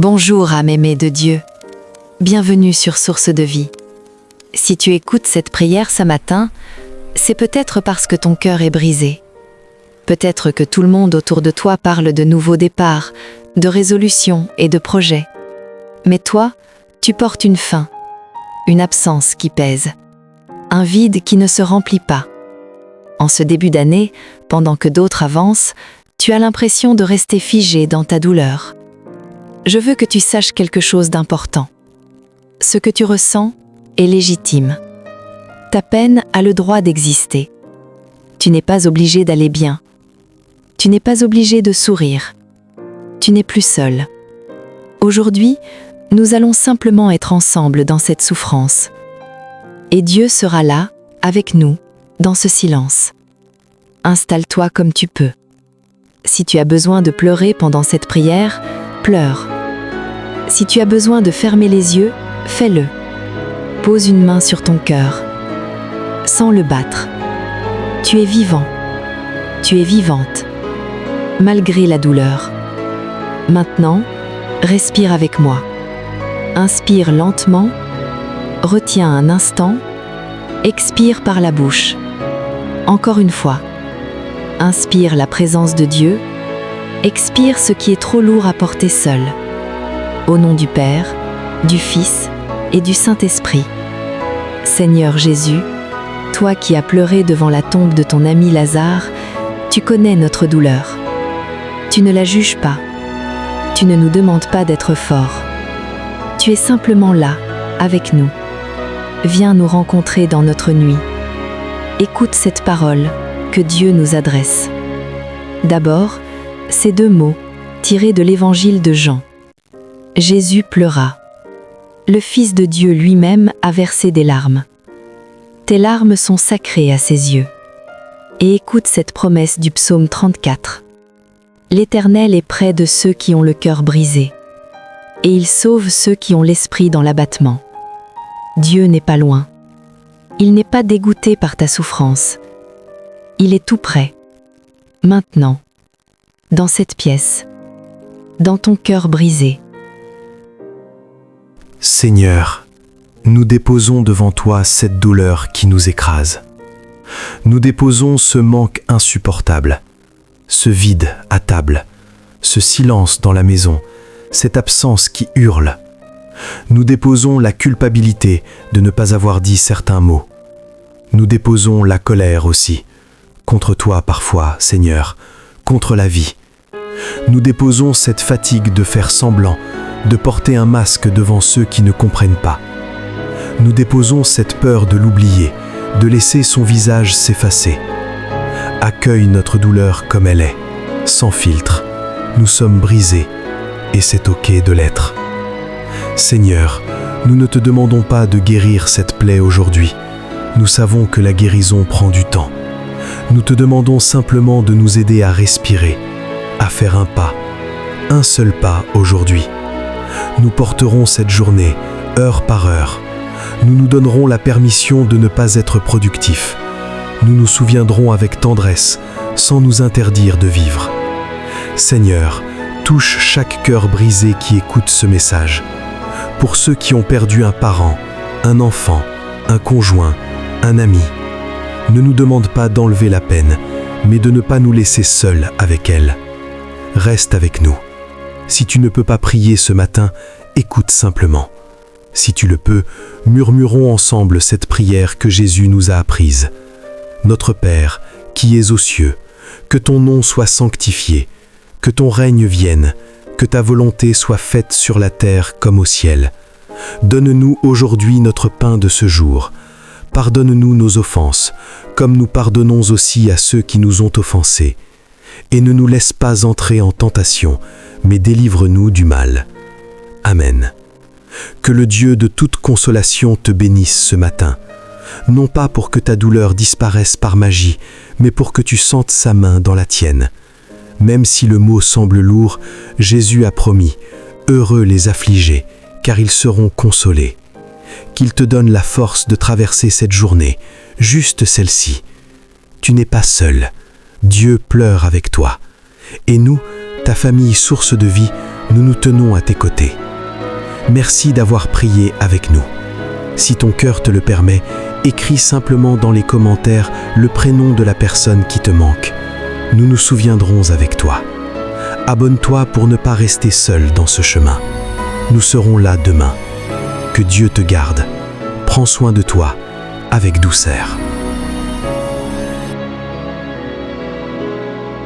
Bonjour âme aimée de Dieu, bienvenue sur Source de Vie. Si tu écoutes cette prière ce matin, c'est peut-être parce que ton cœur est brisé. Peut-être que tout le monde autour de toi parle de nouveaux départs, de résolutions et de projets. Mais toi, tu portes une faim, une absence qui pèse, un vide qui ne se remplit pas. En ce début d'année, pendant que d'autres avancent, tu as l'impression de rester figé dans ta douleur. Je veux que tu saches quelque chose d'important. Ce que tu ressens est légitime. Ta peine a le droit d'exister. Tu n'es pas obligé d'aller bien. Tu n'es pas obligé de sourire. Tu n'es plus seul. Aujourd'hui, nous allons simplement être ensemble dans cette souffrance. Et Dieu sera là, avec nous, dans ce silence. Installe-toi comme tu peux. Si tu as besoin de pleurer pendant cette prière, pleure. Si tu as besoin de fermer les yeux, fais-le. Pose une main sur ton cœur. Sans le battre. Tu es vivant. Tu es vivante. Malgré la douleur. Maintenant, respire avec moi. Inspire lentement. Retiens un instant. Expire par la bouche. Encore une fois. Inspire la présence de Dieu. Expire ce qui est trop lourd à porter seul. Au nom du Père, du Fils et du Saint-Esprit. Seigneur Jésus, toi qui as pleuré devant la tombe de ton ami Lazare, tu connais notre douleur. Tu ne la juges pas. Tu ne nous demandes pas d'être forts. Tu es simplement là, avec nous. Viens nous rencontrer dans notre nuit. Écoute cette parole que Dieu nous adresse. D'abord, ces deux mots, tirés de l'évangile de Jean. Jésus pleura. Le Fils de Dieu lui-même a versé des larmes. Tes larmes sont sacrées à ses yeux. Et écoute cette promesse du psaume 34. L'Éternel est près de ceux qui ont le cœur brisé. Et il sauve ceux qui ont l'esprit dans l'abattement. Dieu n'est pas loin. Il n'est pas dégoûté par ta souffrance. Il est tout près. Maintenant. Dans cette pièce. Dans ton cœur brisé. Seigneur, nous déposons devant toi cette douleur qui nous écrase. Nous déposons ce manque insupportable, ce vide à table, ce silence dans la maison, cette absence qui hurle. Nous déposons la culpabilité de ne pas avoir dit certains mots. Nous déposons la colère aussi, contre toi parfois, Seigneur, contre la vie. Nous déposons cette fatigue de faire semblant, de porter un masque devant ceux qui ne comprennent pas. Nous déposons cette peur de l'oublier, de laisser son visage s'effacer. Accueille notre douleur comme elle est, sans filtre. Nous sommes brisés, et c'est ok de l'être. Seigneur, nous ne te demandons pas de guérir cette plaie aujourd'hui. Nous savons que la guérison prend du temps. Nous te demandons simplement de nous aider à respirer, à faire un seul pas aujourd'hui. Nous porterons cette journée, heure par heure. Nous nous donnerons la permission de ne pas être productifs. Nous nous souviendrons avec tendresse, sans nous interdire de vivre. Seigneur, touche chaque cœur brisé qui écoute ce message. Pour ceux qui ont perdu un parent, un enfant, un conjoint, un ami, ne nous demande pas d'enlever la peine, mais de ne pas nous laisser seuls avec elle. Reste avec nous. Si tu ne peux pas prier ce matin, écoute simplement. Si tu le peux, murmurons ensemble cette prière que Jésus nous a apprise. Notre Père, qui es aux cieux, que ton nom soit sanctifié, que ton règne vienne, que ta volonté soit faite sur la terre comme au ciel. Donne-nous aujourd'hui notre pain de ce jour. Pardonne-nous nos offenses, comme nous pardonnons aussi à ceux qui nous ont offensés. Et ne nous laisse pas entrer en tentation, mais délivre-nous du mal. Amen. Que le Dieu de toute consolation te bénisse ce matin, non pas pour que ta douleur disparaisse par magie, mais pour que tu sentes sa main dans la tienne. Même si le mot semble lourd, Jésus a promis « Heureux les affligés, car ils seront consolés ». Qu'il te donne la force de traverser cette journée, juste celle-ci. Tu n'es pas seul. Dieu pleure avec toi. Et nous, ta famille Source de Vie, nous nous tenons à tes côtés. Merci d'avoir prié avec nous. Si ton cœur te le permet, écris simplement dans les commentaires le prénom de la personne qui te manque. Nous nous souviendrons avec toi. Abonne-toi pour ne pas rester seul dans ce chemin. Nous serons là demain. Que Dieu te garde. Prends soin de toi avec douceur.